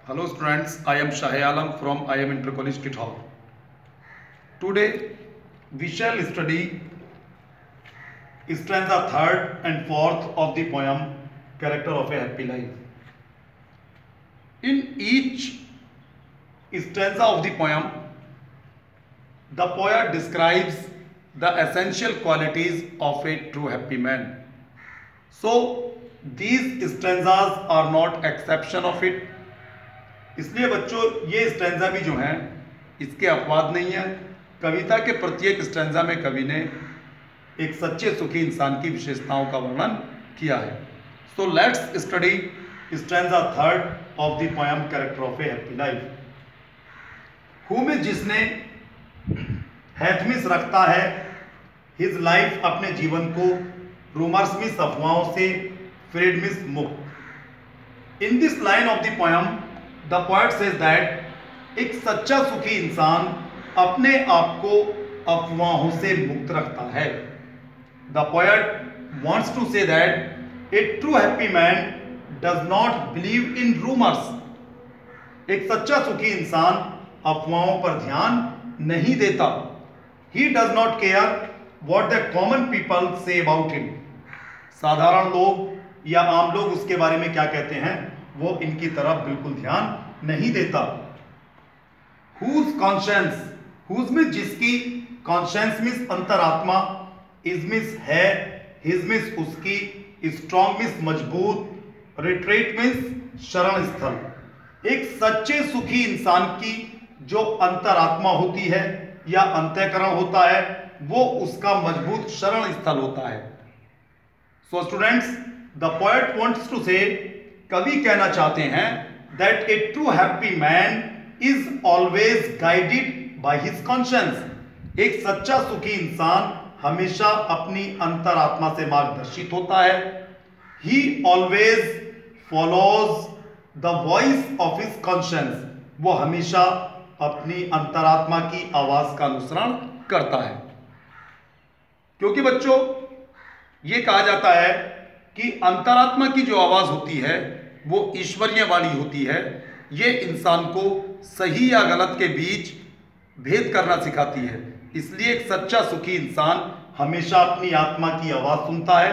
Hello students, I am Shahid Alam from IM Inter College Kithal. Today we shall study stanza third and fourth of the poem Character of a Happy Life. In each stanza of the poem, the poet describes the essential qualities of a true happy man. So these stanzas are not exception of it. इसलिए बच्चों ये stanza भी जो हैं इसके अपवाद नहीं है। कविता के प्रत्येक स्टैंजा में कवि ने एक सच्चे सुखी इंसान की विशेषताओं का वर्णन किया है। So let's study stanza third of the poem character of A happy life. Who में जिसने हैथमिस रखता है हिज लाइफ अपने जीवन को रूमर्स मिस अफवाहों से फ्रेड मिस मुक्त। In this line of the poem the poet says that एक सच्चा सुखी इंसान अपने आप को अफवाहों से मुक्त रखता है। The poet wants to say that a true happy man does not believe in rumours. एक सच्चा सुखी इंसान अफवाहों पर ध्यान नहीं देता। He does not care what the common people say about him. साधारण लोग या आम लोग उसके बारे में क्या कहते हैं वो इनकी तरफ बिल्कुल ध्यान नहीं देता। हुज कॉन्शियंस, हुज में जिसकी, कॉन्शियंस मिस अंतरात्मा, इज मिस है, हिज मिस उसकी, स्ट्रॉन्ग मिस मजबूत, रिट्रीट मिस शरण स्थल। एक सच्चे सुखी इंसान की जो अंतरात्मा होती है या अंतःकरण होता है वो उसका मजबूत शरण स्थल होता है। So students, the poet wants to say, कवि कहना चाहते हैं that a true happy man is always guided by his conscience. एक सच्चा सुखी इंसान हमेशा अपनी अंतरात्मा से मार्गदर्शित होता है। ही always follows the voice of his conscience. वो हमेशा अपनी अंतरात्मा की आवाज का अनुसरण करता है। क्योंकि बच्चों ये कहा जाता है कि अंतरात्मा की जो आवाज होती है वो ईश्वरीय वाणी होती है। ये इंसान को सही या गलत के बीच भेद करना सिखाती है। इसलिए एक सच्चा सुखी इंसान हमेशा अपनी आत्मा की आवाज सुनता है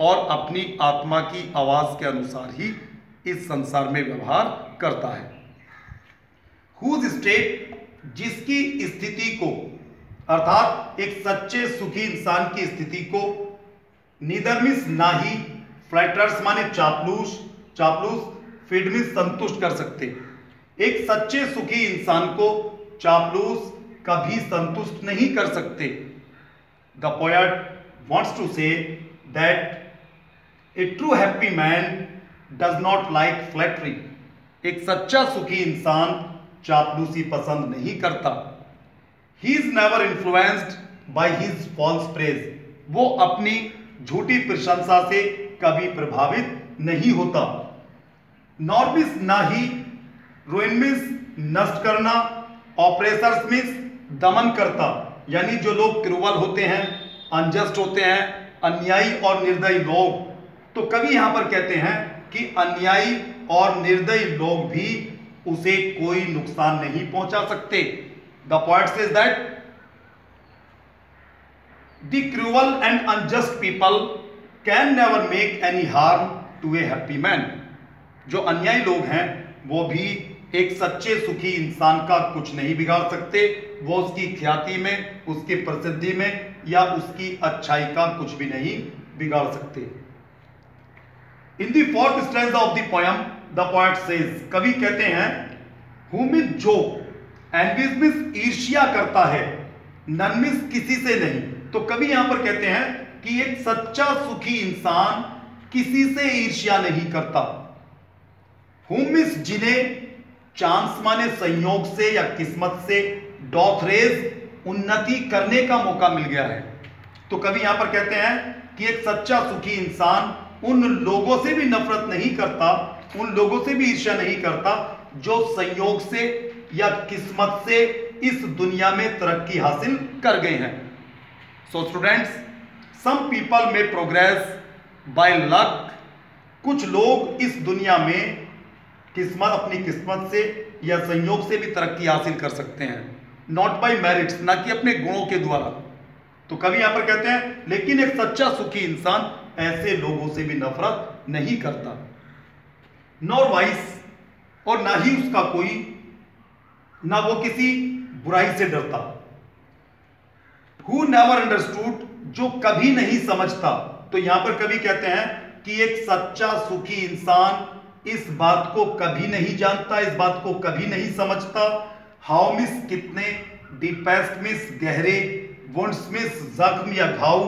और अपनी आत्मा की आवाज के अनुसार ही इस संसार में व्यवहार करता है। हुज स्टेट, जिसकी स्थिति को, अर्थात एक सच्चे सुखी इंसान की स्थिति को नीदर मिस ना ही, फ्लैटर्स माने चापलूस, फीड मिस संतुष्ट कर सकते। एक सच्चे सुखी इंसान को चापलूस कभी संतुष्ट नहीं कर सकते। The poet wants to say that a true happy man does not like flattery. एक सच्चा सुखी इंसान चापलूसी पसंद नहीं करता। He is never influenced by his false praise. वो अपनी झूठी प्रशंसा से कभी प्रभावित नहीं होता। नॉर मिस ना ही, रुइन मिस नष्ट करना, ऑपरेसर्स मिस दमन करता। यानी जो लोग क्रूअल होते हैं, अनजस्ट होते हैं, अन्यायी और निर्दयी लोग, तो कवि यहां पर कहते हैं कि अन्यायी और निर्दयी लोग भी उसे कोई नुकसान नहीं पहुंचा सकते। The poet says that the cruel and unjust people can never make any harm to a happy man. जो अन्यायी लोग हैं वो भी एक सच्चे सुखी इंसान का कुछ नहीं बिगाड़ सकते। वो उसकी ख्याति में, उसकी प्रसिद्धि में या उसकी अच्छाई का कुछ भी नहीं बिगाड़ सकते। In the fourth stanza of the poem the poet says, कवि कहते हैं हुम इज जो एनविज मिस ईर्ष्या करता है, नन मिस किसी से नहीं। तो कवि यहां पर कहते हैं कि एक सच्चा सुखी इंसान किसी से ईर्ष्या नहीं करता। हुम मिस जिन्हें चांस माने संयोग से या किस्मत से, डॉथरेज उन्नति करने का मौका मिल गया है। तो कवि यहां पर कहते हैं कि एक सच्चा सुखी इंसान उन लोगों से भी नफरत नहीं करता, उन लोगों से भी ईर्ष्या नहीं करता जो संयोग से या किस्मत से इस दुनिया में तरक्की हासिल कर गए हैं। सो स्टूडेंट्स, सम पीपल में प्रोग्रेस बाय लक। कुछ लोग इस दुनिया में किस्मत, अपनी किस्मत से या संयोग से भी तरक्की हासिल कर सकते हैं, नॉट बाय मेरिट्स, ना कि अपने गुणों के द्वारा। तो कवि यहां पर कहते हैं लेकिन एक सच्चा सुखी इंसान ऐसे लोगों से भी नफरत नहीं करता, नॉर वाइस, और ना ही उसका कोई, ना वो किसी बुराई से डरता। हु नेवर अंडरस्टूड, जो कभी नहीं समझता। तो यहां पर कवि कहते हैं कि एक सच्चा सुखी इंसान इस बात को कभी नहीं जानता, इस बात को कभी नहीं समझता। हाउ मिस, कितने, डीपेस्ट मिस, गहरे, वुंड्स मिस, जख्म या घाव,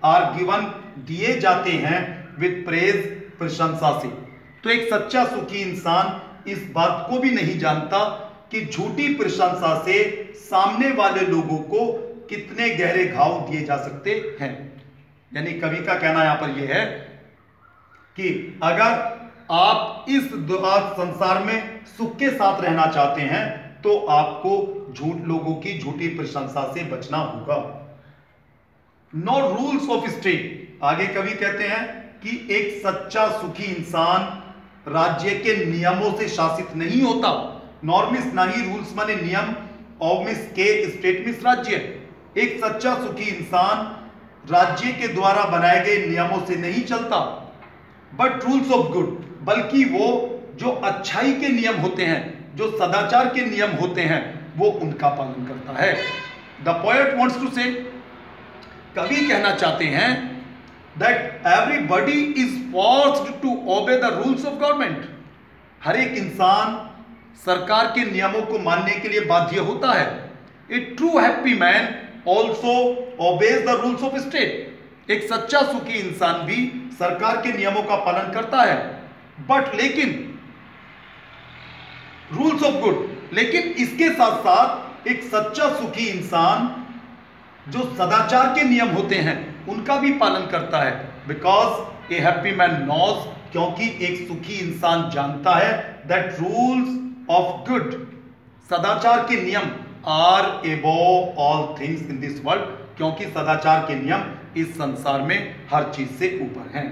आर गिवन, दिए जाते हैं, विद प्रेज, प्रशंसा से। तो एक सच्चा सुखी इंसान इस बात को भी नहीं जानता कि झूठी प्रशंसा से सामने वाले लोगों को कितने गहरे घाव दिए जा सकते हैं। यानी कवि का कहना यहां पर यह है कि अगर आप इस संसार में सुख के साथ रहना चाहते हैं तो आपको लोगों की झूठी प्रशंसा से बचना होगा। नो रूल्स ऑफ स्टेट, आगे कवि कहते हैं कि एक सच्चा सुखी इंसान राज्य के नियमों से शासित नहीं होता। नॉर्मिस, ना ही रूल्स माने नियम, ऑफ मिस के, स्टेट मिस राज्य। एक सच्चा सुखी इंसान राज्य के द्वारा बनाए गए नियमों से नहीं चलता, बट रूल्स ऑफ गुड, बल्कि वो जो अच्छाई के नियम होते हैं, जो सदाचार के नियम होते हैं, वो उनका पालन करता है। The poet wants to say, कवि कहना चाहते हैं that everybody is forced to obey the rules of government. हर एक इंसान सरकार के नियमों को मानने के लिए बाध्य होता है। A true happy man also obeys the rules of state. एक सच्चा सुखी इंसान भी सरकार के नियमों का पालन करता है, बट लेकिन रूल्स ऑफ गुड, लेकिन इसके साथ साथ एक सच्चा सुखी इंसान जो सदाचार के नियम होते हैं उनका भी पालन करता है। Because a happy man knows, क्योंकि एक सुखी इंसान जानता है दैट रूल्स ऑफ गुड, सदाचार के नियम, are above all things in this world, क्योंकि सदाचार के नियम इस संसार में हर चीज से ऊपर हैं।